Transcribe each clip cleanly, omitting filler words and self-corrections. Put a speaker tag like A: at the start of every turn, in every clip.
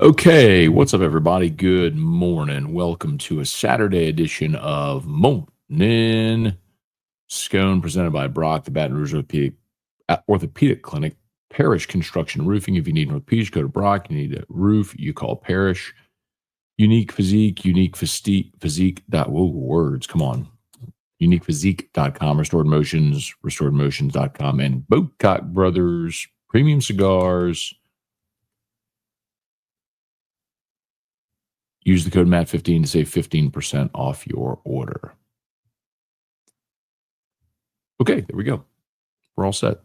A: Okay, what's up, everybody? Good morning. Welcome to a Saturday edition of Morning Scone, presented by Brock, the Baton Rouge Orthopedic Clinic, Parish Construction Roofing. If you need an orthopedic, go to Brock. You need a roof, you call Parish. Unique Physique, Physique. Whoa, words, come on. UniquePhysique.com, Restored Motions, RestoredMotions.com, and Bocock Brothers Premium Cigars. Use the code MAT15 to save 15% off your order. Okay, there we go. We're all set.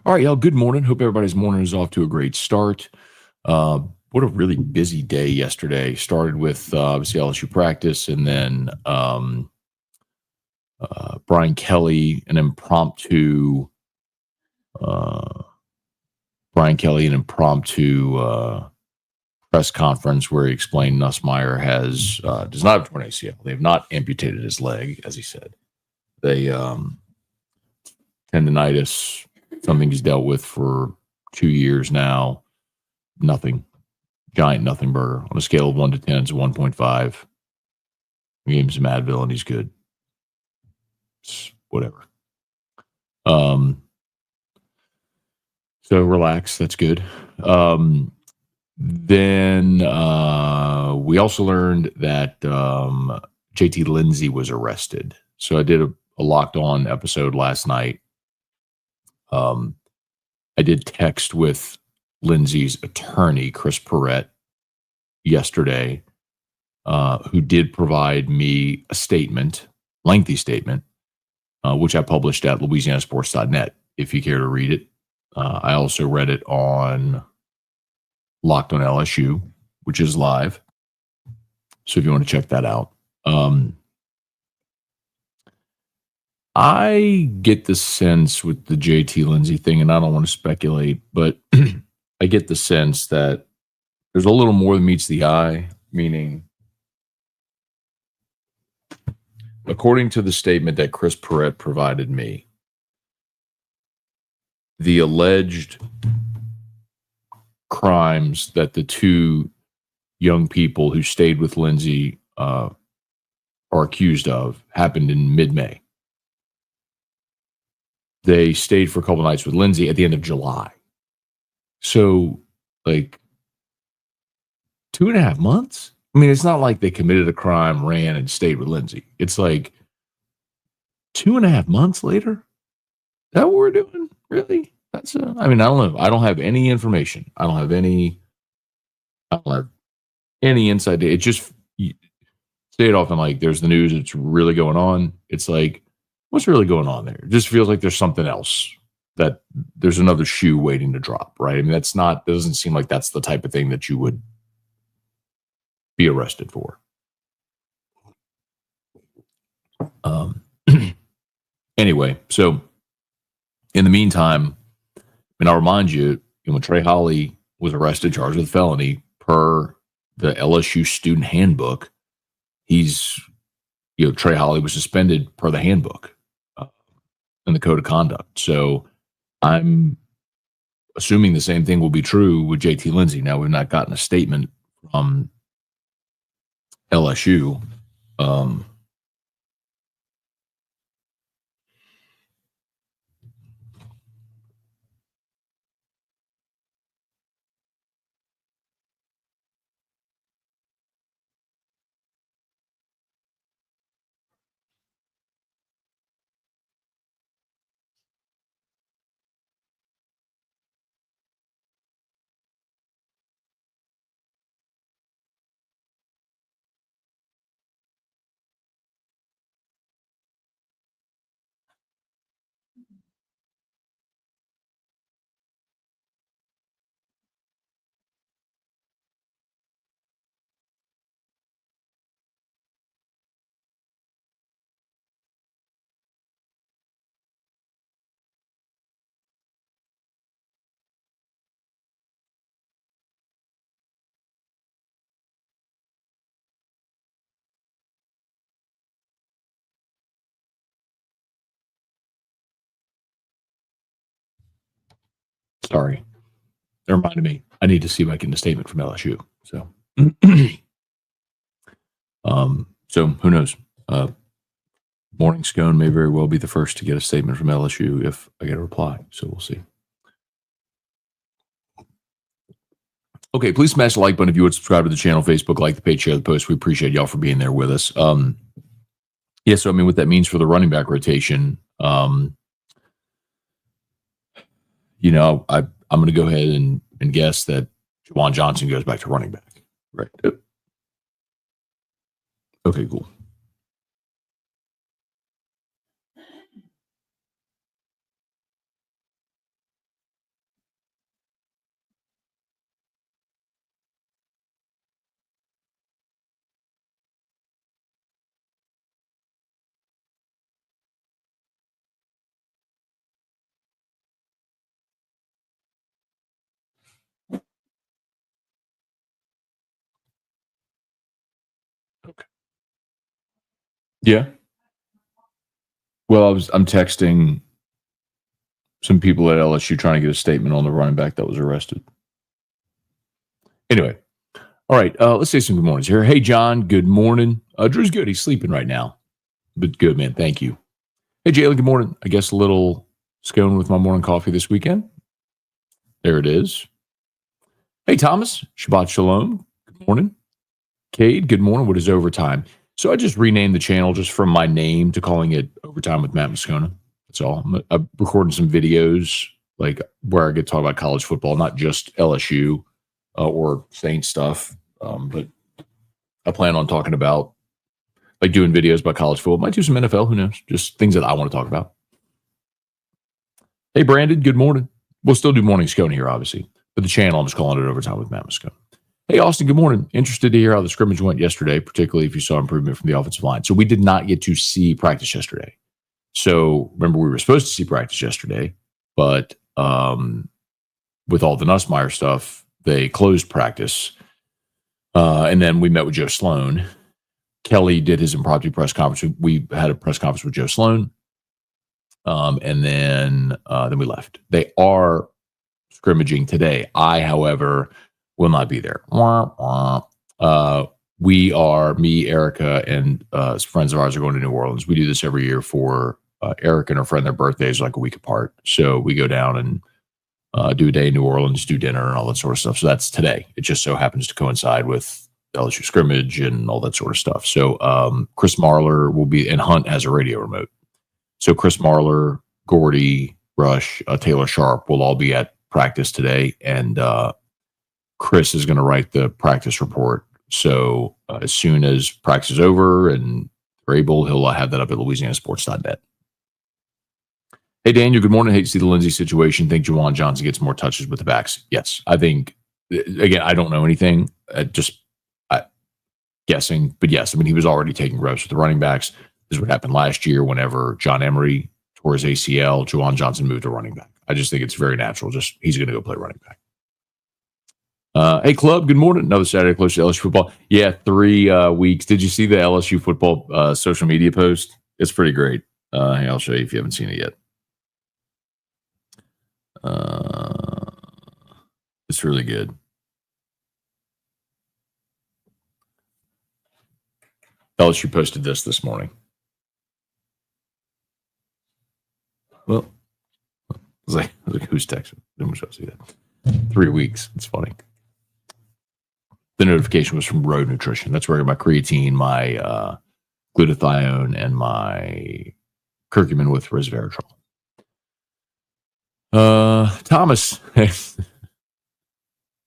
A: All right, y'all, good morning. Hope everybody's morning is off to a great start. What a really busy day yesterday. Started with obviously LSU practice, and then Brian Kelly, an impromptu press conference where he explained Nussmeier does not have torn ACL. They have not amputated his leg, as he said. They tendinitis, something he's dealt with for 2 years now. Nothing. Giant nothing burger. On a scale of 1 to 10, it's 1.5. We gave him some Advil and he's good. It's whatever. So relax. That's good. Then we also learned that JT Lindsey was arrested. So I did a Locked On episode last night. I did text with Lindsey's attorney, Chris Perrett, yesterday, who did provide me a statement, lengthy statement, which I published at LouisianaSports.net, if you care to read it. I also read it on Locked On LSU, which is live. So if you want to check that out. I get the sense with the JT Lindsey thing, and I don't want to speculate, but I get the sense that there's a little more than meets the eye, meaning, according to the statement that Chris Perrett provided me, the alleged crimes that the two young people who stayed with Lindsey are accused of happened in mid-May. They stayed for a couple nights with Lindsey at the end of July. So, 2.5 months? I mean, it's not like they committed a crime, ran, and stayed with Lindsey. It's like 2.5 months later? Is that what we're doing? Really? I don't know. I don't have any information. I don't have any inside data. It just, you say it often, there's the news, it's really going on. It's like, what's really going on there? It just feels like there's something else, that there's another shoe waiting to drop, right? I mean, it doesn't seem like that's the type of thing that you would be arrested for. Anyway, so in the meantime, I'll remind you, when Trey Holly was arrested, charged with felony per the LSU student handbook, Trey Holly was suspended per the handbook and the code of conduct. So I'm assuming the same thing will be true with JT Lindsey. Now, we've not gotten a statement from LSU. Sorry. That reminded me. I need to see if I can get a statement from LSU. So, so who knows? Morning Scone may very well be the first to get a statement from LSU if I get a reply. So we'll see. Okay, please smash the like button if you would subscribe to the channel, Facebook, like the page, share the post. We appreciate y'all for being there with us. Yeah, so I mean, what that means for the running back rotation, you know, I'm going to go ahead and guess that Juwan Johnson goes back to running back. Right. Okay, cool. Okay. Yeah. Well, I'm texting some people at LSU trying to get a statement on the running back that was arrested. Anyway, all right. Let's say some good mornings here. Hey, John. Good morning. Drew's good. He's sleeping right now, but good, man. Thank you. Hey, Jalen. Good morning. I guess a little Scone with my morning coffee this weekend. There it is. Hey, Thomas. Shabbat Shalom. Good morning. Cade. Good morning. What is overtime? So I just renamed the channel just from my name to calling it Overtime with Matt Moscona. That's all. I'm recording some videos like where I get to talk about college football, not just LSU or Saints stuff. But I plan on talking about like doing videos about college football. Might do some NFL. Who knows? Just things that I want to talk about. Hey, Brandon. Good morning. We'll still do morning Scone here, obviously. But the channel, I'm just calling it Overtime with Matt Moscona. Hey, Austin, good morning. Interested to hear how the scrimmage went yesterday, particularly if you saw improvement from the offensive line. So we did not get to see practice yesterday. So remember, we were supposed to see practice yesterday, but with all the Nussmeier stuff, they closed practice. And then we met with Joe Sloan. Kelly did his impromptu press conference. We had a press conference with Joe Sloan. And then we left. They are scrimmaging today. I, however, will not be there. We are, me, Erica, and friends of ours are going to New Orleans. We do this every year for Erica and her friend. Their birthdays are like a week apart. So we go down and do a day in New Orleans, do dinner and all that sort of stuff. So that's today. It just so happens to coincide with LSU scrimmage and all that sort of stuff. So Chris Marler will be, and Hunt has a radio remote. So Chris Marler, Gordy, Rush, Taylor Sharp will all be at practice today. And Chris is going to write the practice report. So as soon as practice is over and they're able, he'll have that up at LouisianaSports.net. Hey, Daniel, good morning. Hate to see the Lindsey situation. Think Juwan Johnson gets more touches with the backs. Yes, I think, again, I don't know anything, just guessing. But yes, I mean, he was already taking reps with the running backs. This is what happened last year whenever John Emery tore his ACL, Juwan Johnson moved to running back. I just think it's very natural. Just he's going to go play running back. Hey, Club, good morning. Another Saturday close to LSU football. Yeah, 3 weeks. Did you see the LSU football social media post? It's pretty great. Hey, I'll show you if you haven't seen it yet. It's really good. LSU posted this morning. Well, I was like who's texting? I'm supposed to see that. 3 weeks. It's funny. The notification was from Road Nutrition. That's where my creatine, my glutathione, and my curcumin with resveratrol. Thomas,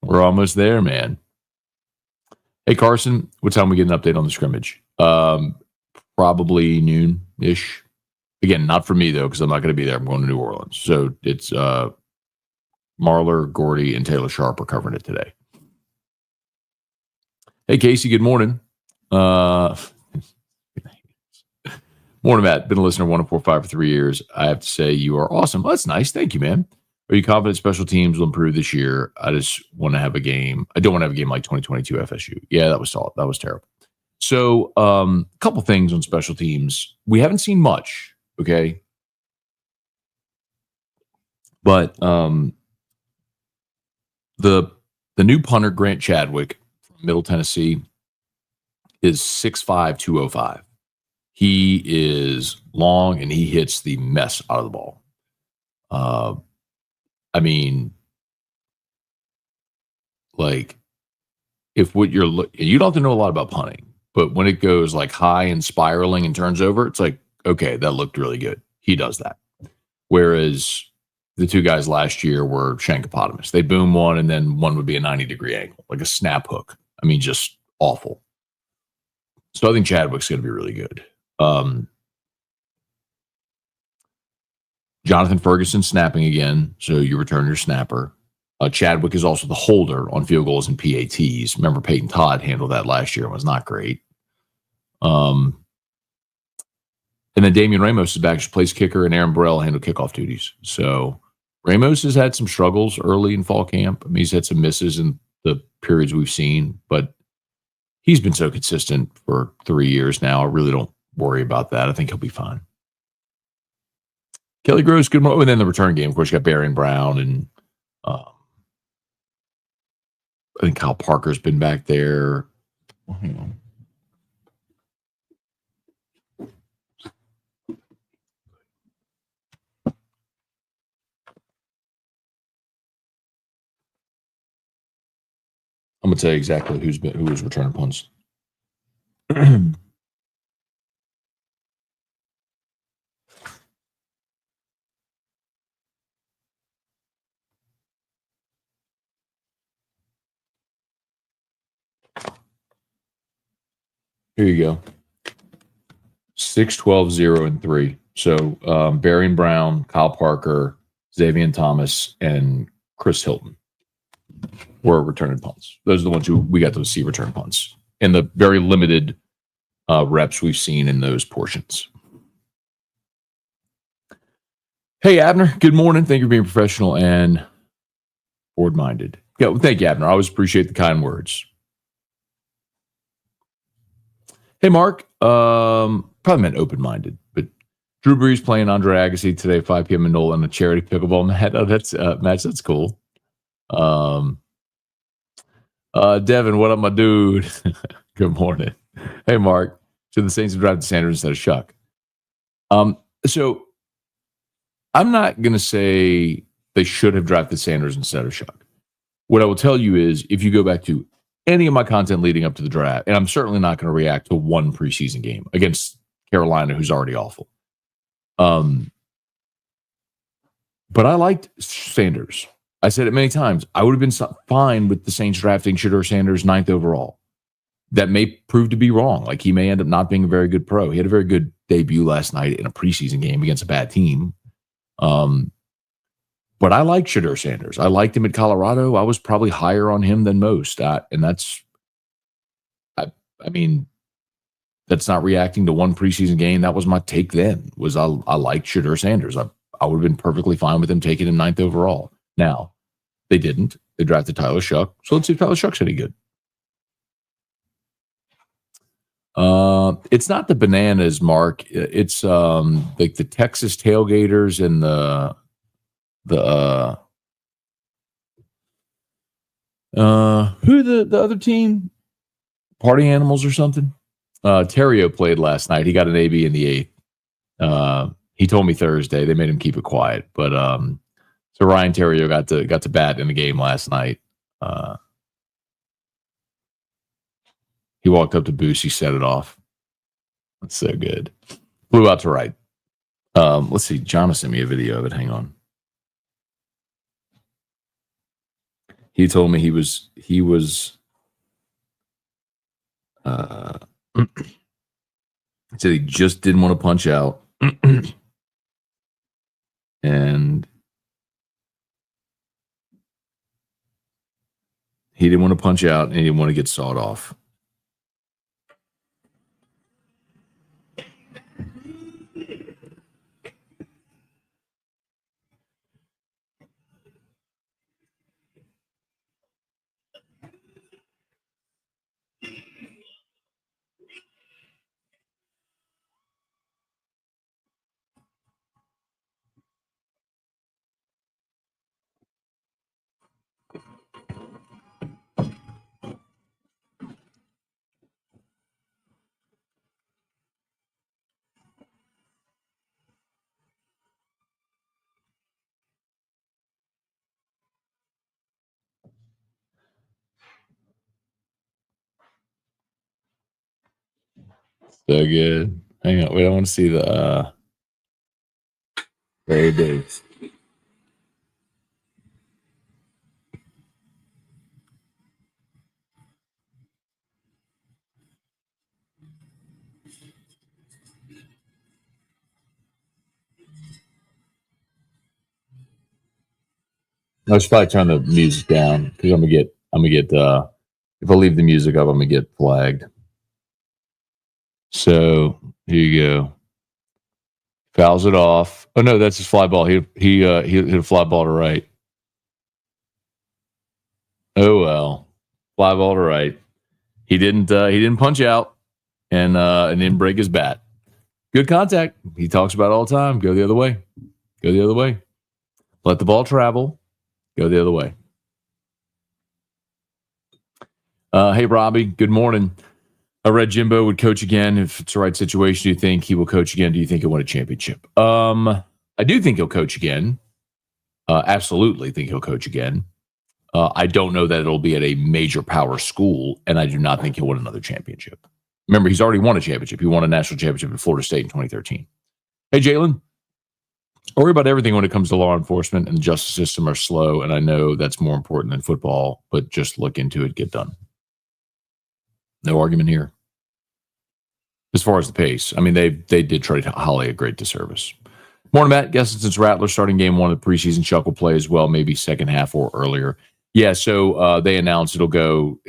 A: we're almost there, man. Hey, Carson, what time we get an update on the scrimmage? Probably noon-ish. Again, not for me, though, because I'm not going to be there. I'm going to New Orleans. So it's Marler, Gordy, and Taylor Sharp are covering it today. Hey, Casey, good morning. Morning, Matt. Been a listener 1045 for 3 years. I have to say you are awesome. Well, that's nice. Thank you, man. Are you confident special teams will improve this year? I just want to have a game. I don't want to have a game like 2022 FSU. Yeah, that was solid. That was terrible. So a couple things on special teams. We haven't seen much, okay? But The new punter, Grant Chadwick from Middle Tennessee, is 6'5", 205. He is long and he hits the mess out of the ball. I mean, like, if what you're you don't have to know a lot about punting, but when it goes like high and spiraling and turns over, it's like, okay, that looked really good. He does that. Whereas the two guys last year were Shankopotamus. They boom one and then one would be a 90-degree angle, like a snap hook. I mean, just awful. So I think Chadwick's going to be really good. Jonathan Ferguson snapping again, so you return your snapper. Chadwick is also the holder on field goals and PATs. Remember, Peyton Todd handled that last year and was not great. And then Damian Ramos is back as place kicker, and Aaron Burrell handled kickoff duties. So Ramos has had some struggles early in fall camp. I mean, he's had some misses in the periods we've seen, but he's been so consistent for 3 years now. I really don't worry about that. I think he'll be fine. Kelly Gross, good morning. And then the return game, of course, you got Barry and Brown, and I think Kyle Parker's been back there. Oh, hang on. I'm gonna tell you exactly who was returning punts. Here you go. 6, 12, 0, and 3. So Barry and Brown, Kyle Parker, Xavier Thomas, and Chris Hilton were returning punts. Those are the ones who we got to see return punts in the very limited reps we've seen in those portions. Hey, Abner, good morning. Thank you for being professional and forward-minded. Yeah, well, thank you, Abner. I always appreciate the kind words. Hey, Mark. Probably meant open-minded, but Drew Brees playing Andre Agassi today, 5 p.m. in Nola, in a charity pickleball match. Oh, that's match. That's cool. Devin, what up, my dude? Good morning. Hey, Mark. Should the Saints have drafted Sanders instead of Shuck? So I'm not going to say they should have drafted Sanders instead of Shuck. What I will tell you is, if you go back to any of my content leading up to the draft, and I'm certainly not going to react to one preseason game against Carolina, who's already awful. But I liked Sanders. I said it many times. I would have been fine with the Saints drafting Shedeur Sanders 9th overall. That may prove to be wrong. Like, he may end up not being a very good pro. He had a very good debut last night in a preseason game against a bad team. But I liked Shedeur Sanders. I liked him at Colorado. I was probably higher on him than most. And that's, I mean, that's not reacting to one preseason game. That was my take then, was I liked Shedeur Sanders. I would have been perfectly fine with him taking him 9th overall. Now, they didn't. They drafted Tyler Shuck. So let's see if Tyler Shuck's any good. It's not the Bananas, Mark. It's like the Texas Tailgaters and the who the other team? Party Animals or something? Terrio played last night. He got an AB in the 8th. He told me Thursday. They made him keep it quiet. But so Ryan Terrio got to bat in the game last night. He walked up to Boosie, set it off. That's so good. Flew out to right. Let's see. John sent me a video of it. Hang on. He told me he was he said he just didn't want to punch out. And he didn't want to punch out, and he didn't want to get sawed off. So good. Hang on. Wait, I want to see the there it is. I should probably turn the music down because I'm gonna get if I leave the music up, I'm gonna get flagged. So here you go. Fouls it off. Oh no, that's his fly ball. He hit a fly ball to right. Oh well, fly ball to right. He didn't punch out and didn't break his bat. Good contact. He talks about it all the time. Go the other way. Go the other way. Let the ball travel. Go the other way. Hey Robbie, good morning. I read Jimbo would coach again if it's the right situation. Do you think he will coach again? Do you think he'll win a championship? I do think he'll coach again. Absolutely think he'll coach again. I don't know that it'll be at a major power school, and I do not think he'll win another championship. Remember, he's already won a championship. He won a national championship at Florida State in 2013. Hey, Jalen, I worry about everything when it comes to law enforcement and the justice system are slow, and I know that's more important than football, but just look into it, get done. No argument here. As far as the pace, I mean, they did trade Holly a great disservice. Morning, Matt. Guessing since Rattler starting game one of the preseason, Chuck will play as well, maybe second half or earlier. Yeah, so they announced it'll go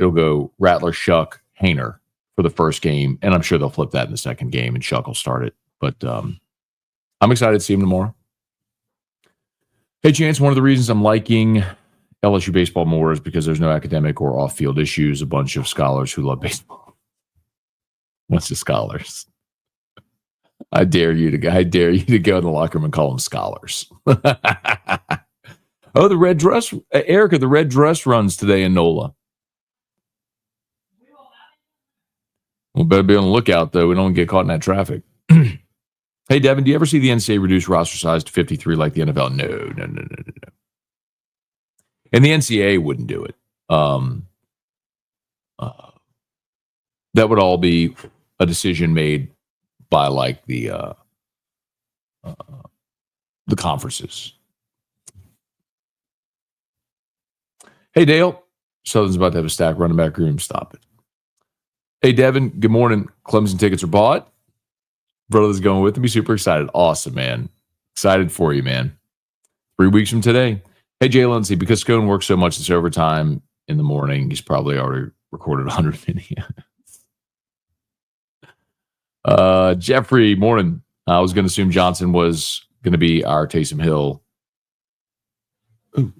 A: Rattler, Shuck, Hayner for the first game, and I'm sure they'll flip that in the second game, and Shuck will start it. But I'm excited to see him tomorrow. Hey, Chance, one of the reasons I'm liking LSU baseball more is because there's no academic or off-field issues. A bunch of scholars who love baseball. Bunch of scholars. I dare you to go in the locker room and call them scholars. Oh, the red dress, Erica. The red dress runs today in NOLA. We'll better be on the lookout though. We don't get caught in that traffic. Hey, Devin, do you ever see the NCAA reduce roster size to 53 like the NFL? No. And the NCAA wouldn't do it. That would all be a decision made by like the conferences. Hey, Dale. Southern's about to have a stack running back room. Stop it. Hey, Devin. Good morning. Clemson tickets are bought. Brother's going with me. Super excited. Awesome, man. Excited for you, man. 3 weeks from today. Hey, Jay Lindsey, because Scone works so much this overtime in the morning, he's probably already recorded 100 videos. Jeffrey, morning. I was going to assume Johnson was going to be our Taysom Hill. Ooh.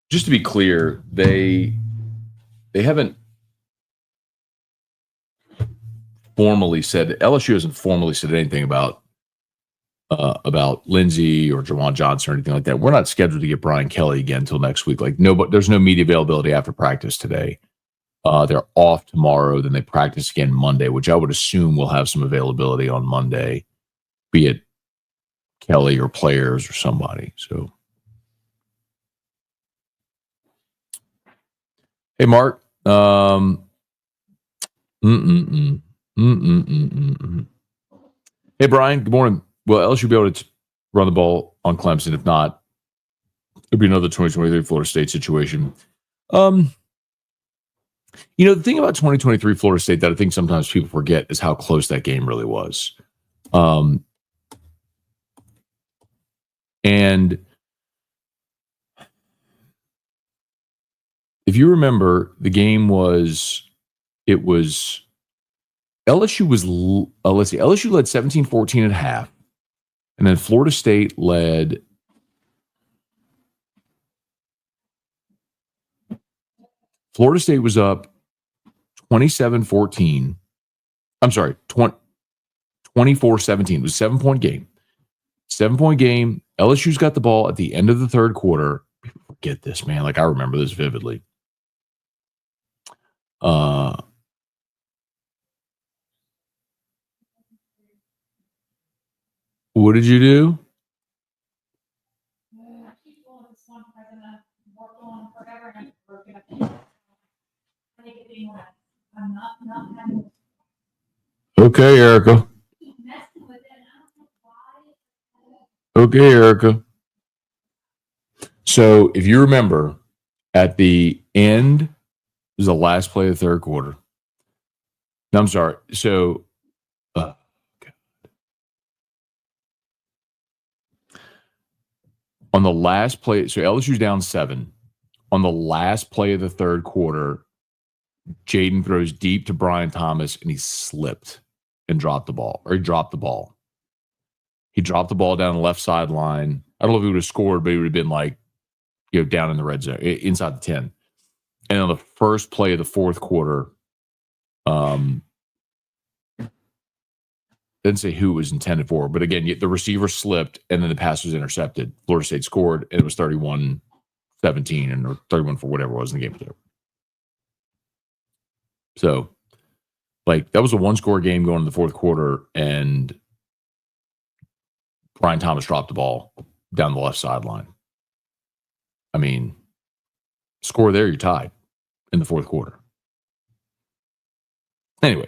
A: Just to be clear, they haven't formally said, LSU hasn't formally said anything about Lindsey or Jawan Johnson or anything like that. We're not scheduled to get Brian Kelly again until next week. Like there's no media availability after practice today. They're off tomorrow. Then they practice again Monday, which I would assume will have some availability on Monday, be it Kelly or players or somebody. So, hey, Mark. Hey, Brian. Good morning. Will LSU be able to run the ball on Clemson? If not, it'll be another 2023 Florida State situation. The thing about 2023 Florida State that I think sometimes people forget is how close that game really was. And if you remember, the game LSU led 17-14 at half. And then Florida State led Florida State was up 27-14. I'm sorry, 24-17. It was a 7-point game. 7-point game. LSU's got the ball at the end of the third quarter. People forget this, man. Like I remember this vividly. What did you do? Okay, Erica. Okay, Erica. So if you remember, at the end was the last play of the third quarter. No, I'm sorry. So on the last play, so LSU's down 7. On the last play of the third quarter, Jaden throws deep to Brian Thomas, and he slipped and dropped the ball, or he dropped the ball. He dropped the ball down the left sideline. I don't know if he would have scored, but he would have been like, down in the red zone, inside the 10. And on the first play of the fourth quarter, didn't say who it was intended for, but again, the receiver slipped, and then the pass was intercepted. Florida State scored, and it was 31-17, and 31 for whatever it was in the game. So, that was a one-score game going in the fourth quarter, and Brian Thomas dropped the ball down the left sideline. I mean, score there, you're tied in the fourth quarter. Anyway.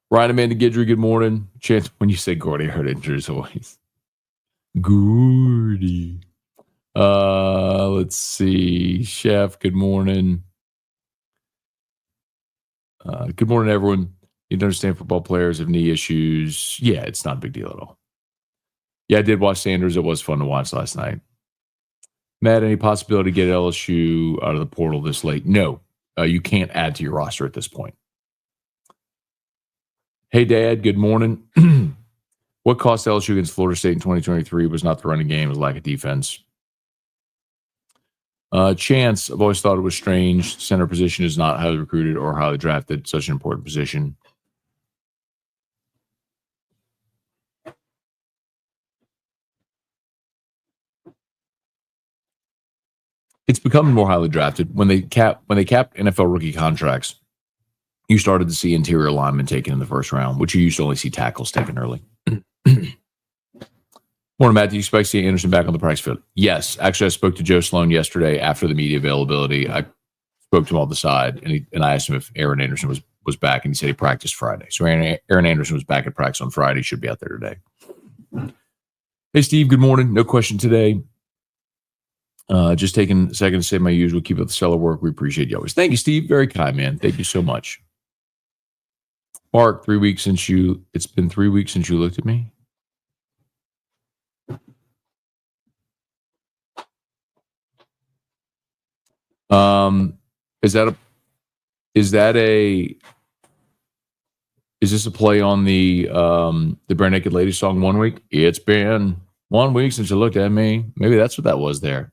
A: Ryan Amanda Guidry, good morning. Chance, when you say Gordy, I heard Andrew's voice. Gordy. Let's see. Chef, good morning. Good morning, everyone. You understand football players have knee issues. Yeah, it's not a big deal at all. Yeah, I did watch Sanders. It was fun to watch last night. Matt, any possibility to get LSU out of the portal this late? No, you can't add to your roster at this point. Hey, Dad, good morning. What cost LSU against Florida State in 2023 was not the running game, it was lack of defense. Chance, I've always thought it was strange. Center position is not highly recruited or highly drafted, such an important position. It's becoming more highly drafted. When they capped NFL rookie contracts, you started to see interior linemen taken in the first round, which you used to only see tackles taken early. Morning, Matt. Do you expect to see Anderson back on the practice field? Yes. Actually, I spoke to Joe Sloan yesterday after the media availability. I spoke to him on the side, and I asked him if Aaron Anderson was back, and he said he practiced Friday. So Aaron Anderson was back at practice on Friday. He should be out there today. Hey, Steve. Good morning. No question today. Just taking a second to say my usual. Keep up the stellar work. We appreciate you always. Thank you, Steve. Very kind, man. Thank you so much. Mark, it's been 3 weeks since you looked at me. Is this a play on the Bare Naked Ladies song 1 week? It's been 1 week since you looked at me. Maybe that's what that was there.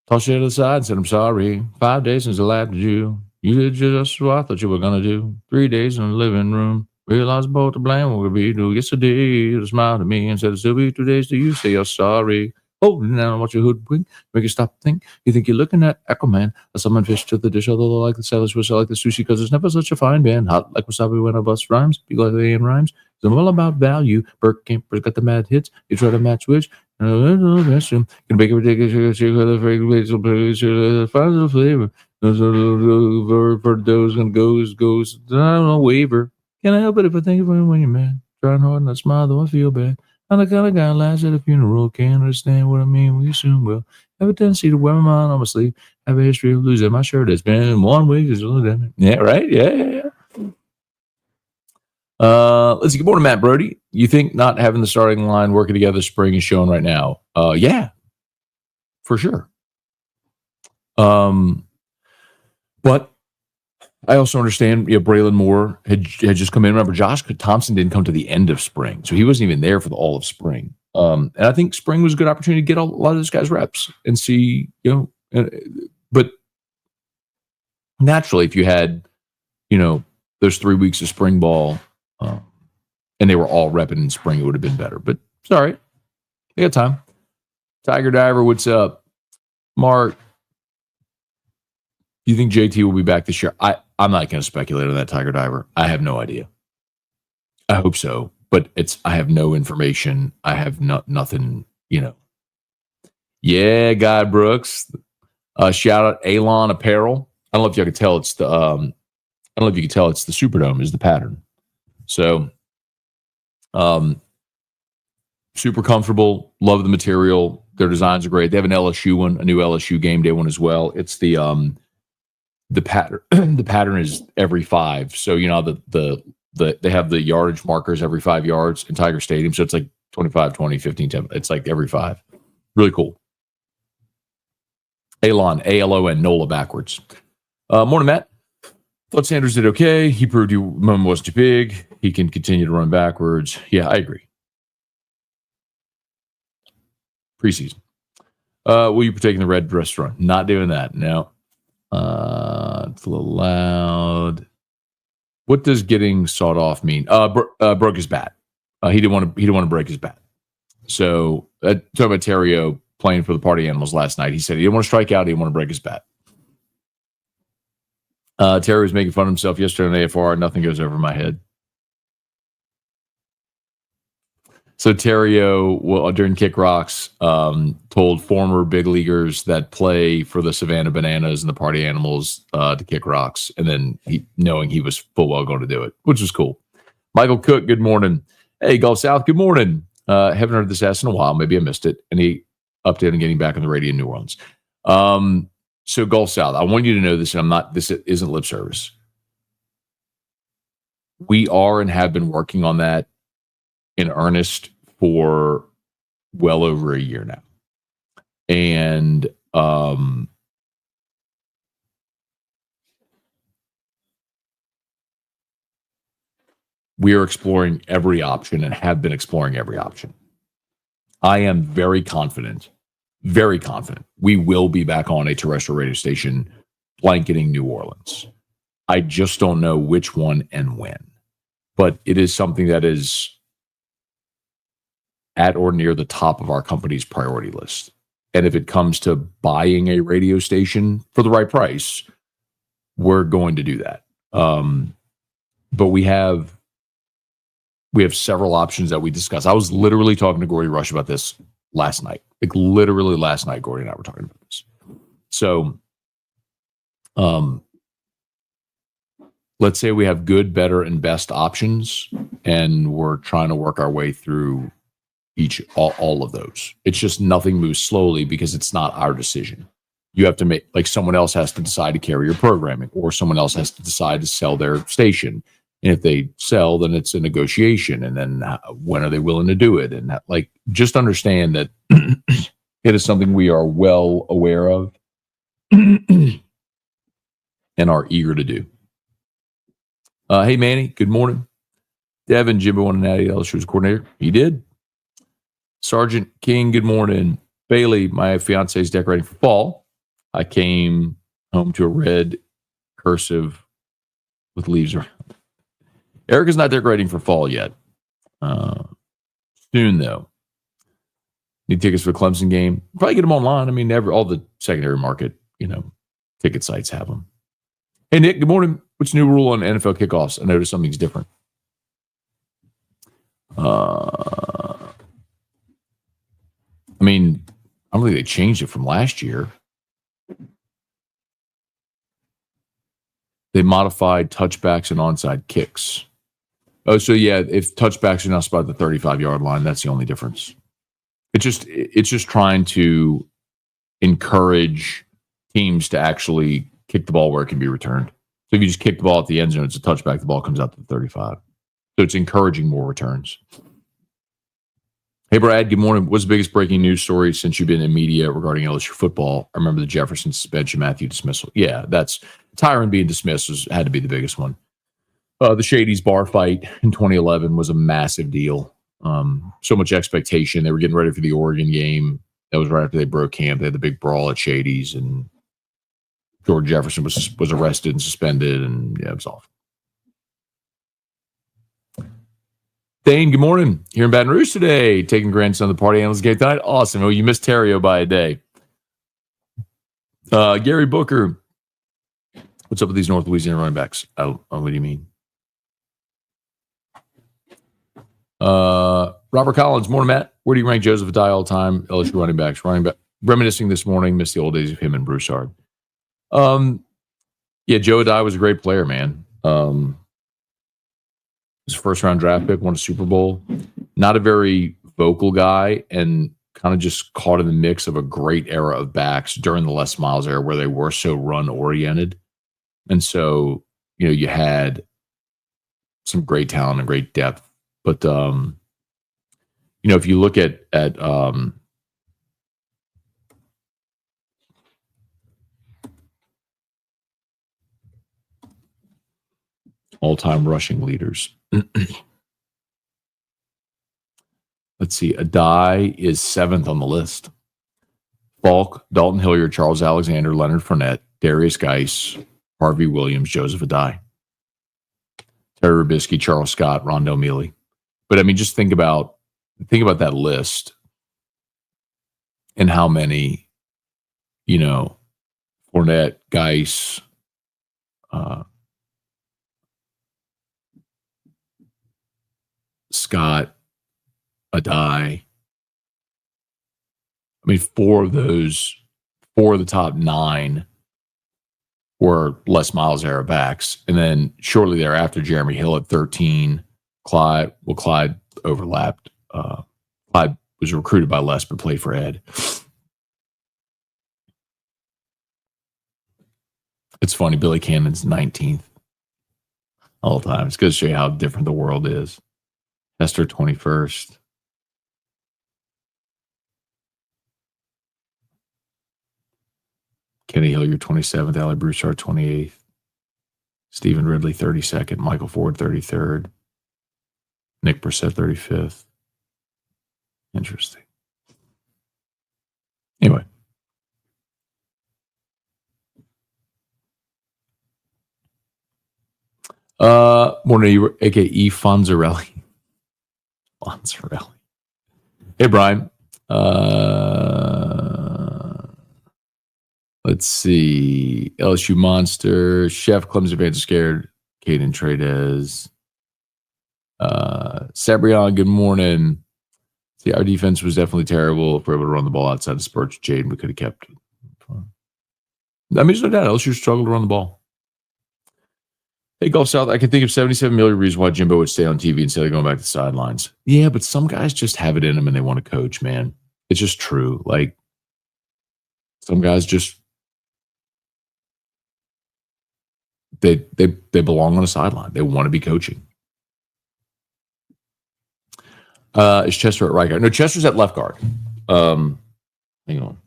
A: Tossed you to the side and said, I'm sorry. 5 days since I laughed at you. You did just what I thought you were going to do. 3 days in the living room. Realized both to blame will be do. Yesterday, you smiled at me and said, it'll still be 2 days till you say you're sorry. Oh, now watch your hoodwink. Make you stop think. You think you're looking at Aquaman. A salmon fish to the dish, although like the sailor Swiss, I like the sushi because it's never such a fine band. Hot like wasabi when I bust rhymes. Be like they in rhymes. It's all about value. Burke Camper's got the mad hits. You try to match which. Can make it ridiculous. Find the flavor. For those and goes. I don't know, waiver. Can't I help it if I think of it when you're mad? Trying hard and I smile, though I feel bad. I'm the kind of guy laughs at a funeral. Can't understand what I mean. We soon will. Have a tendency to wear my mind on my sleeve. Have a history of losing my shirt. It's been 1 week. Yeah, right? Yeah. Let's see. Good morning, Matt Brody. You think not having the starting line working together spring is showing right now? Yeah, for sure. But I also understand, Braylon Moore had just come in. Remember, Josh Thompson didn't come to the end of spring, so he wasn't even there for all of spring. And I think spring was a good opportunity to get a lot of those guys reps and see, but naturally, if you had, those 3 weeks of spring ball, and they were all repping in spring, it would have been better. But sorry, they got time. Tiger Diver, what's up? Mark, do you think JT will be back this year? I'm not going to speculate on that, Tiger Diver. I have no idea. I hope so, but I have no information. I have nothing, Yeah, Guy Brooks. Shout out Alon Apparel. I don't know if you could tell it's the I don't know if you could tell it's the Superdome is the pattern. So super comfortable, love the material. Their designs are great. They have an LSU one, a new LSU game day one as well. It's the pattern. The pattern is every 5. So you know they have the yardage markers every 5 yards in Tiger Stadium. So it's like 25, 20, 15, 10. It's like every 5. Really cool. Alon, A-L-O-N, NOLA backwards. Morning, Matt. Thought Sanders did okay. He proved your moment wasn't too big. He can continue to run backwards. Yeah, I agree. Preseason. Will you partake in the red dress run? Not doing that. No. It's a little loud. What does getting sawed off mean? Broke his bat. He didn't want to break his bat. So talking about Terrio playing for the Party Animals last night. He said he didn't want to strike out. He didn't want to break his bat. Terry was making fun of himself yesterday on AFR. Nothing goes over my head. So Terrio, during Kick Rocks, told former big leaguers that play for the Savannah Bananas and the Party Animals to Kick Rocks, and then knowing he was full well going to do it, which was cool. Michael Cook, good morning. Hey, Gulf South, good morning. Haven't heard this ass in a while. Maybe I missed it. Any update on getting back on the radio in New Orleans? So Gulf South, I want you to know this, and this isn't lip service. We are and have been working on that in earnest for well over a year now. And we are exploring every option and have been exploring every option. I am very confident we will be back on a terrestrial radio station blanketing New Orleans. I just don't know which one and when. But it is something that is at or near the top of our company's priority list. And if it comes to buying a radio station for the right price, we're going to do that. But we have several options that we discussed. I was literally talking to Gordy Rush about this last night. Like literally last night, Gordy and I were talking about this. So let's say we have good, better, and best options, and we're trying to work our way through all of those. It's just nothing moves slowly because it's not our decision. You have to make, like, someone else has to decide to carry your programming, or someone else has to decide to sell their station. And if they sell, then it's a negotiation. And then when are they willing to do it? And just understand that it is something we are well aware of and are eager to do. Hey, Manny, good morning. Devin, Jimbo won an Natty LSU's coordinator. He did. Sergeant King, good morning. Bailey, my fiance is decorating for fall. I came home to a red cursive with leaves around. Erica's not decorating for fall yet. Soon, though. Need tickets for the Clemson game. Probably get them online. I mean, all the secondary market, ticket sites have them. Hey, Nick, good morning. What's the new rule on NFL kickoffs? I noticed something's different. I don't think they changed it from last year. They modified touchbacks and onside kicks. Oh, so yeah, if touchbacks are now spot at the 35-yard line, that's the only difference. It's just trying to encourage teams to actually kick the ball where it can be returned. So if you just kick the ball at the end zone, it's a touchback, the ball comes out to the 35. So it's encouraging more returns. Hey, Brad, good morning. What's the biggest breaking news story since you've been in media regarding LSU football? I remember the Jefferson suspension, Matthew dismissal. Yeah, that's Tyron being dismissed had to be the biggest one. The Shady's bar fight in 2011 was a massive deal. So much expectation. They were getting ready for the Oregon game. That was right after they broke camp. They had the big brawl at Shady's, and George Jefferson was arrested and suspended, and yeah, it was awful. Dane, good morning. Here in Baton Rouge today, taking grandson to the Party Animals game tonight. Awesome. Oh, you missed Terrio by a day. Gary Booker, what's up with these North Louisiana running backs? Oh, what do you mean? Robert Collins, morning, Matt. Where do you rank Joseph Atai all time? LSU running backs. Running back. Reminiscing this morning, missed the old days of him and Broussard. Yeah, Joe Adai was a great player, man. His first round draft pick, won a Super Bowl. Not a very vocal guy, and kind of just caught in the mix of a great era of backs during the Les Miles era where they were so run oriented. And so, you had some great talent and great depth. But if you look at all-time rushing leaders. Let's see. Adai is 7th on the list. Falk, Dalton Hilliard, Charles Alexander, Leonard Fournette, Darius Geis, Harvey Williams, Joseph Adai, Terry Rubisky, Charles Scott, Rondo Mealy. But I mean, just think about that list and how many, Fournette, Geis, Scott, Adai. I mean, four of the top 9 were Les Miles era backs. And then shortly thereafter, Jeremy Hill at 13. Clyde overlapped. Clyde was recruited by Les, but played for Ed. It's funny, Billy Cannon's 19th all the time. It's going to show you how different the world is. Chester 21st. Kenny Hilliard 27th. Allie Broussard 28th. Stephen Ridley 32nd. Michael Ford 33rd. Nick Brissett 35th. Interesting. Anyway. Morning, a.k.a. Fonzarelli. Fonzarelli. Hey, Brian. Let's see. LSU Monster. Chef, Clemson fans are scared. Caden Trades. Sabrion, good morning. See, our defense was definitely terrible. If we're able to run the ball outside of Spurge, Jaden, we could have kept it. I mean, there's no doubt LSU struggled to run the ball. Hey, Gulf South, I can think of 77 million reasons why Jimbo would stay on TV instead of going back to the sidelines. Yeah, but some guys just have it in them and they want to coach, man. It's just true. Like, some guys just they belong on a sideline. They want to be coaching. Is Chester at right guard? No, Chester's at left guard. Hang on.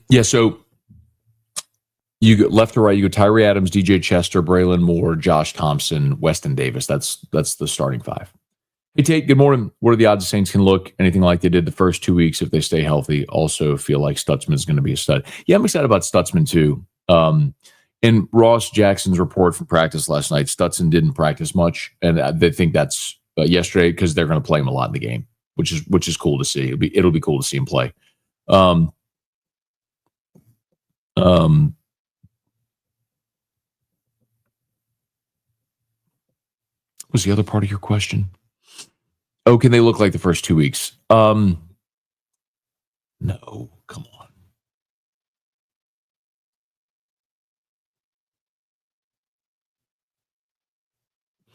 A: Yeah, so you go left to right, you go Tyree Adams, DJ Chester, Braylon Moore, Josh Thompson, Weston Davis. That's the starting 5. Hey, Tate, good morning. What are the odds the Saints can look anything like they did the first 2 weeks if they stay healthy? Also feel like Stutzman's going to be a stud. Yeah, I'm excited about Stutzman too. In Ross Jackson's report from practice last night, Stutson didn't practice much, and they think that's yesterday because they're going to play him a lot in the game, which is cool to see. It'll be cool to see him play. What's the other part of your question? Oh, can they look like the first 2 weeks? No, come on.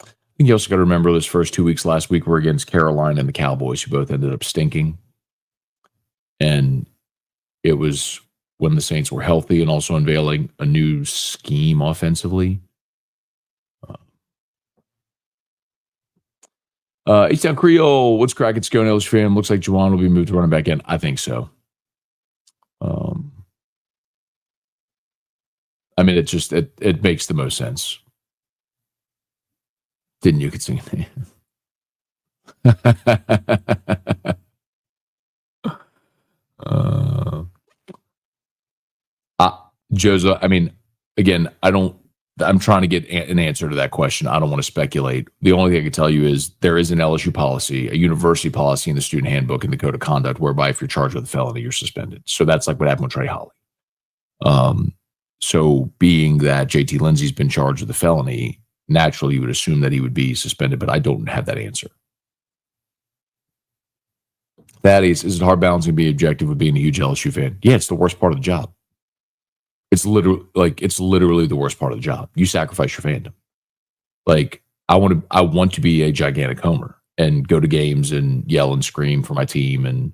A: I think you also got to remember those first 2 weeks last week were against Carolina and the Cowboys, who both ended up stinking. And it was when the Saints were healthy and also unveiling a new scheme offensively. H-Town Creole, what's cracking? Scone, LSU fan. Looks like Juwan will be moved to running back in. I think so. I mean, it makes the most sense. Didn't you could sing it? Jozo, I mean, again, I'm trying to get an answer to that question. I don't want to speculate. The only thing I can tell you is there is an LSU policy, a university policy in the student handbook and the code of conduct whereby if you're charged with a felony, you're suspended. So that's like what happened with Trey Holly. So being that JT Lindsey's been charged with a felony, naturally you would assume that he would be suspended, but I don't have that answer. Thaddeus, is it hard balancing to be objective with being a huge LSU fan? Yeah, it's the worst part of the job. It's literally the worst part of the job. You sacrifice your fandom. Like I want to be a gigantic homer and go to games and yell and scream for my team and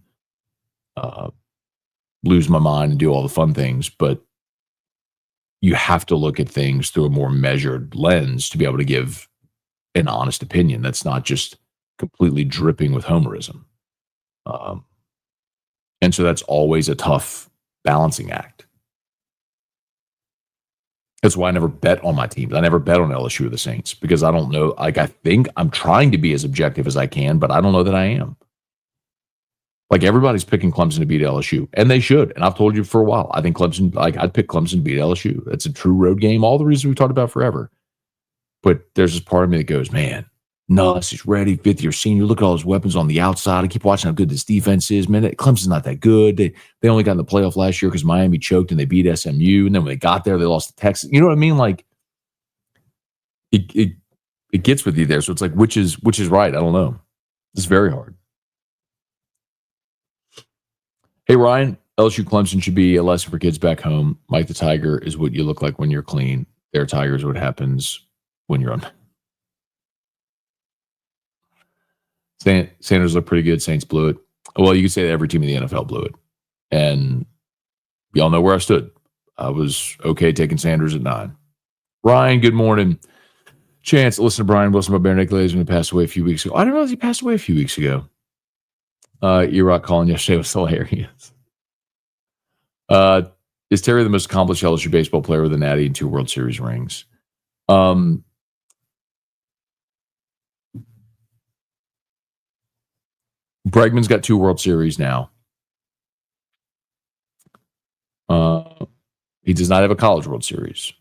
A: lose my mind and do all the fun things, but you have to look at things through a more measured lens to be able to give an honest opinion that's not just completely dripping with homerism. And so that's always a tough balancing act. That's why I never bet on my teams. I never bet on LSU or the Saints because I don't know. Like, I think I'm trying to be as objective as I can, but I don't know that I am. Like, everybody's picking Clemson to beat LSU, and they should. And I've told you for a while, I think Clemson, I'd pick Clemson to beat LSU. It's a true road game. All the reasons we've talked about forever. But there's this part of me that goes, man, Nuss, he's ready, fifth-year senior. Look at all his weapons on the outside. I keep watching how good this defense is. Man, Clemson's not that good. They only got in the playoff last year because Miami choked and they beat SMU. And then when they got there, they lost to Texas. You know what I mean? Like, it gets with you there. So it's like, which is right? I don't know. It's very hard. Hey, Ryan, LSU Clemson should be a lesson for kids back home. Mike the Tiger is what you look like when you're clean. Their Tiger is what happens when you're on. Sanders looked pretty good. Saints blew it. Well, you could say that every team in the NFL blew it. And y'all know where I stood. I was okay taking Sanders at 9. Ryan, good morning. Chance, listen to Brian Wilson about Bare Naked Ladies when he passed away a few weeks ago. I didn't realize he passed away a few weeks ago. E-Rock calling yesterday was hilarious. Is Terry the most accomplished LSU baseball player with a Natty and 2 World Series rings? Bregman's got 2 World Series now. He does not have a College World Series.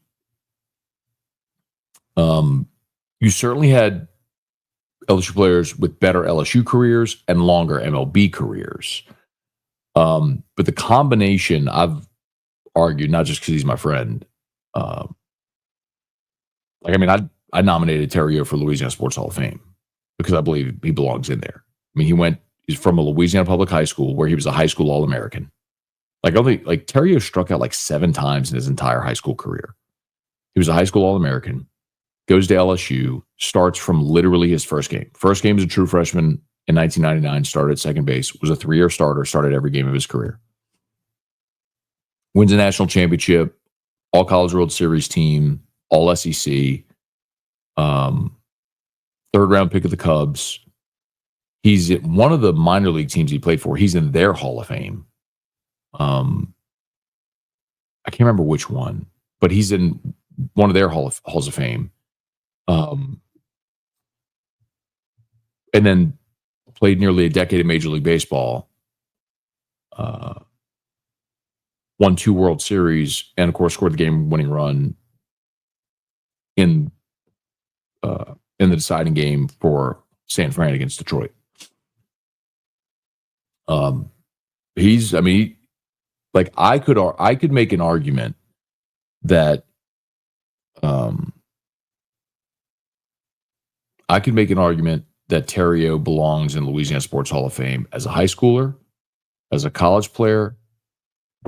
A: You certainly had LSU players with better LSU careers and longer MLB careers. But the combination, I've argued, not just because he's my friend, I nominated Terrio for Louisiana Sports Hall of Fame because I believe he belongs in there. I mean, he's from a Louisiana public high school where he was a high school All-American. Terrio struck out 7 times in his entire high school career. He was a high school All-American, goes to LSU, starts from literally his first game. First game as a true freshman in 1999, started at second base, was a 3-year starter, started every game of his career. Wins a national championship, all College World Series team, all SEC, 3rd round pick of the Cubs. He's at one of the minor league teams he played for. He's in their Hall of Fame. I can't remember which one, but he's in one of their halls of fame. And then played nearly a decade of Major League Baseball. Won 2 World Series, and of course scored the game-winning run in the deciding game for San Fran against Detroit. I could make an argument that Terrio belongs in Louisiana Sports Hall of Fame as a high schooler, as a college player,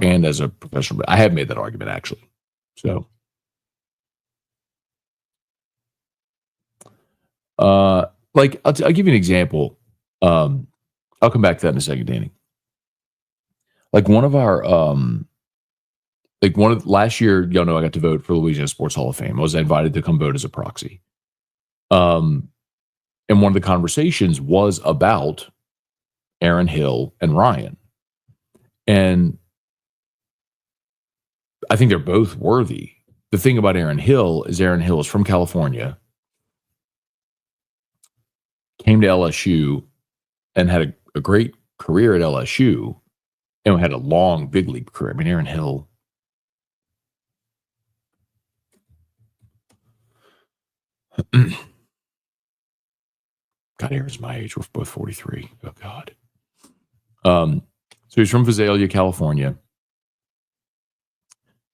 A: and as a professional. I have made that argument, actually. So, I'll give you an example. I'll come back to that in a second, Danny. Last year, y'all know I got to vote for Louisiana Sports Hall of Fame. I was invited to come vote as a proxy. And one of the conversations was about Aaron Hill and Ryan. And I think they're both worthy. the thing about Aaron Hill is from California, came to LSU and had a great career at LSU and had a long big league career. I mean, Aaron Hill. God, Aaron's my age. We're both 43. Oh, God. So he's from Visalia, California.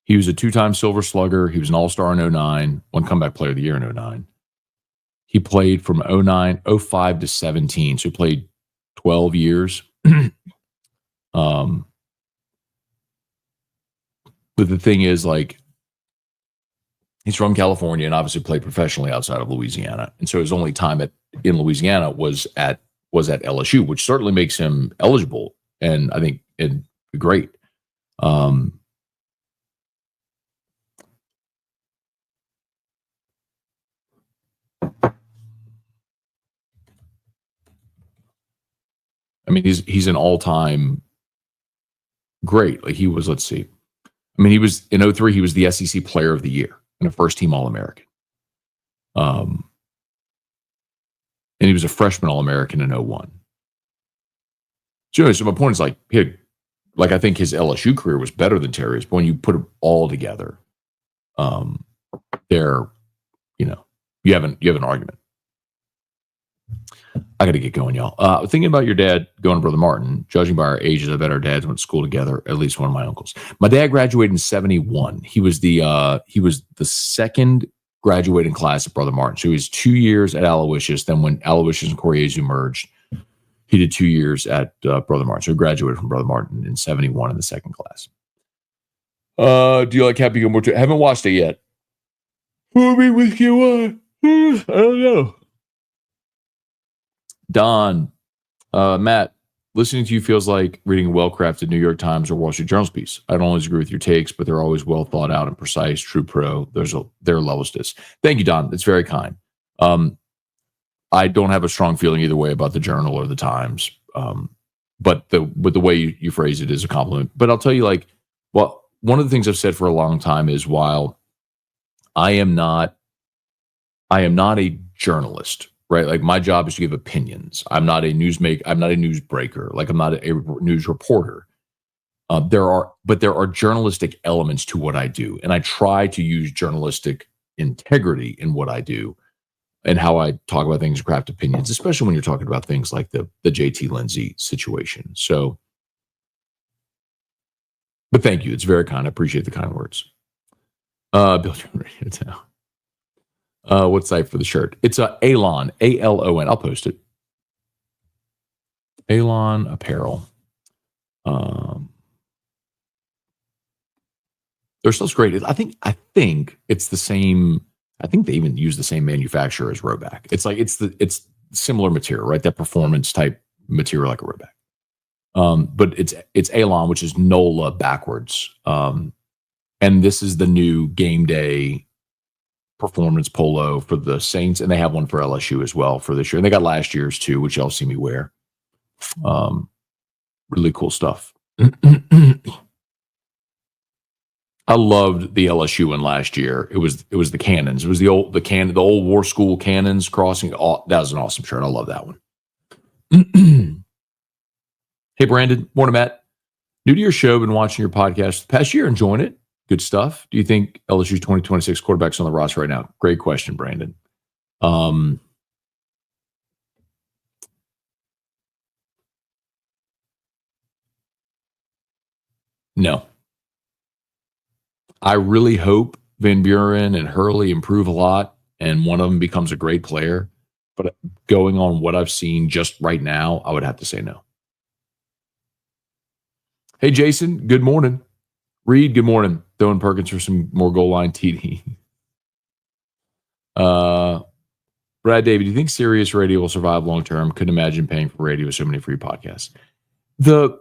A: He was a 2-time Silver Slugger. He was an All-Star in 09, one comeback player of the year in 09. He played from 05 to 17. So he played 12 years. But the thing is, like, he's from California and obviously played professionally outside of Louisiana. And so his only time in Louisiana was at LSU, which certainly makes him eligible and I think great. I mean, he's an all-time great. Like he was, let's see. I mean, he was in 03, he was the SEC Player of the Year and a first-team All-American. And he was a freshman All-American in 01. So my point is like, I think his LSU career was better than Terry's, but when you put them all together, they're, you have an argument. I got to get going, y'all. Thinking about your dad going to Brother Martin, judging by our ages, I bet our dads went to school together, at least one of my uncles. My dad graduated in 71. He was the second graduating class at Brother Martin. So he was 2 years at Aloysius. Then when Aloysius and Coriezu merged, he did 2 years at Brother Martin. So he graduated from Brother Martin in 71 in the second class. Do you like Happy Gilmore 2? I haven't watched it yet. Who'll be with you? I don't know. Don, Matt, listening to you feels like reading a well-crafted New York Times or Wall Street Journal piece. I don't always agree with your takes, but they're always well thought out and precise, true pro. There are levels to this. Thank you, Don. That's very kind. I don't have a strong feeling either way about the Journal or the Times, but the way you phrase it is a compliment. But I'll tell you, one of the things I've said for a long time is while I am not a journalist. Right, like my job is to give opinions. I'm not a newsmaker. I'm not a newsbreaker. Like I'm not a news reporter. There are journalistic elements to what I do, and I try to use journalistic integrity in what I do and how I talk about things, craft opinions, especially when you're talking about things like the JT Lindsey situation. So, but thank you. It's very kind. I appreciate the kind words. Build your radio town. What site for the shirt? It's Alon, ALON. I'll post it. Alon Apparel. Their stuff's great. I think it's the same. I think they even use the same manufacturer as Rhoback. It's similar material, right? That performance type material like a Rhoback. But it's Alon, which is NOLA backwards. And this is the new game day performance polo for the Saints, and they have one for LSU as well for this year. And they got last year's too, which y'all see me wear. Really cool stuff. I loved the LSU one last year. It was the Cannons. It was the old war school Cannons crossing. Oh, that was an awesome shirt. I love that one. Hey Brandon, morning Matt. New to your show, been watching your podcast the past year, enjoying it. Good stuff. Do you think LSU's 2026 quarterbacks on the roster right now? Great question, Brandon. No. I really hope Van Buren and Hurley improve a lot and one of them becomes a great player. But going on what I've seen just right now, I would have to say no. Hey, Jason, good morning. Reed, good morning. Throwing Perkins for some more goal line TD. Brad David, do you think Sirius Radio will survive long term? Couldn't imagine paying for radio with so many free podcasts. The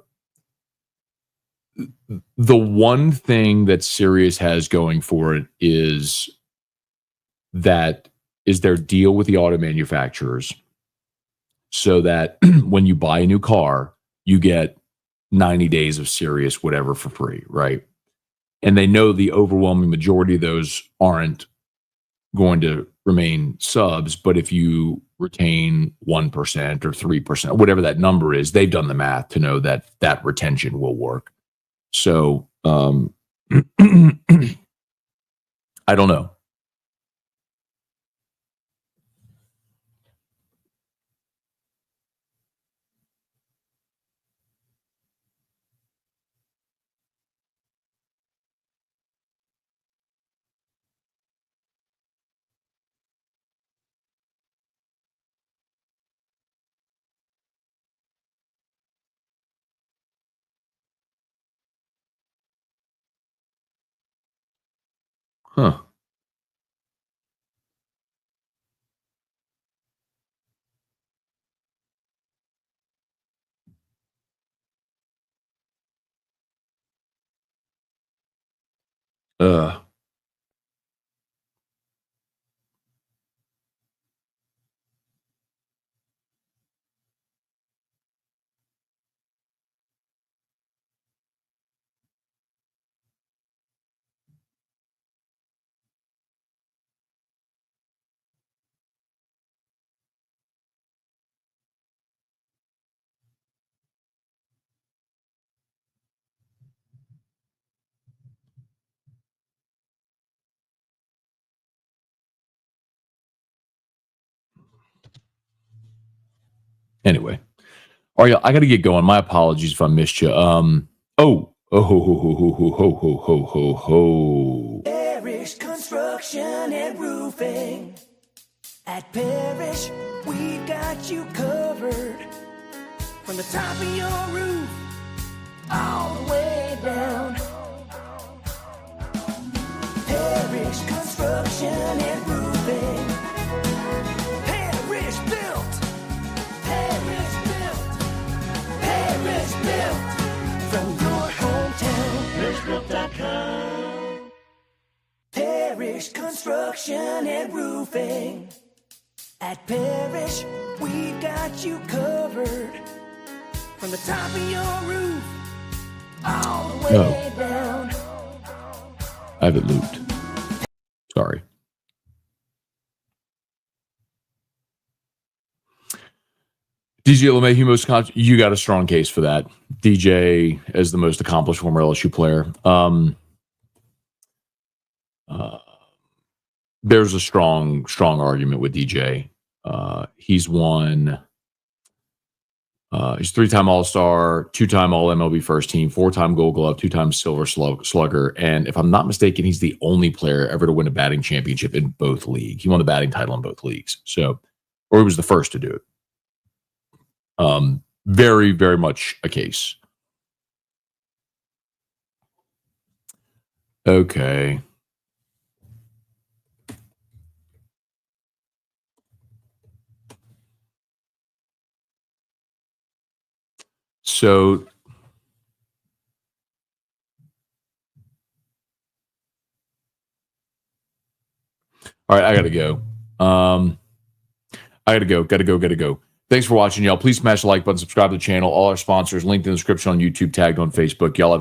A: one thing that Sirius has going for it is their deal with the auto manufacturers so that when you buy a new car, you get 90 days of Sirius whatever for free, right? and they know the overwhelming majority of those aren't going to remain subs. But if you retain 1% or 3%, whatever that number is, they've done the math to know that that retention will work. So I don't know. Huh. Uh, anyway. All right, I got to get going. My apologies if I missed you. Oh, ho, ho, ho, ho, ho, ho, ho, ho, ho.
B: Parish Construction and Roofing. At Parish, we've got you covered. From the top of your roof, all the way down. Parish Construction and Roofing. Parish built. Parish built. Parish built. From your hometown. ParishBuilt.com. Parish Construction and Roofing. At Parish, we've got you covered. From the top of your roof, all the way down.
A: I have it looped. Sorry. DJ LeMahieu, you got a strong case for that. DJ as the most accomplished former LSU player. There's a strong argument with DJ. He's won. He's 3-time All-Star, 2-time All-MLB first team, 4-time Gold Glove, 2-time Silver Slugger, and if I'm not mistaken, he's the only player ever to win a batting championship in both leagues. He won the batting title in both leagues, or he was the first to do it. Very, very much a case. Okay. So, all right, I gotta go. Gotta go. Thanks for watching, y'all. Please smash the like button, subscribe to the channel. All our sponsors linked in the description on YouTube, tagged on Facebook. Y'all have